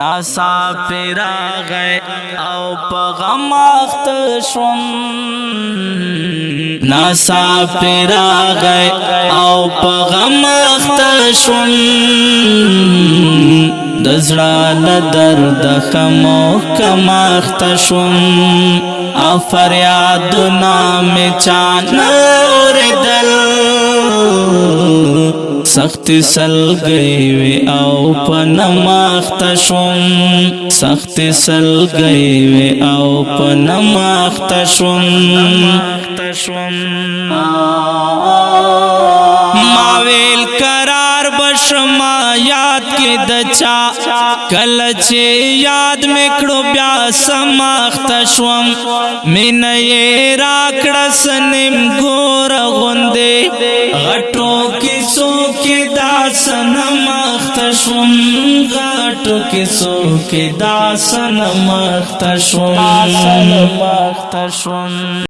ناسا پیرا گئے او پغم اخت شون ناسا پیرا گئے او پغم اخت شون دزڑا لدرد خمو کم اخت شون او فریاد نام چان اور دل سخت سل گئی وی او پنماخت شون سخت سل گئی وی او پنماخت شون ماویل قرار بشما یاد کی دچا کلچ یاد میکڑو بیا سماخت شوم من یہ راکڑ سنم گور غندے غٹو کسو کی داسن ماخت شوم غٹو کسو کی داسن ماخت شوم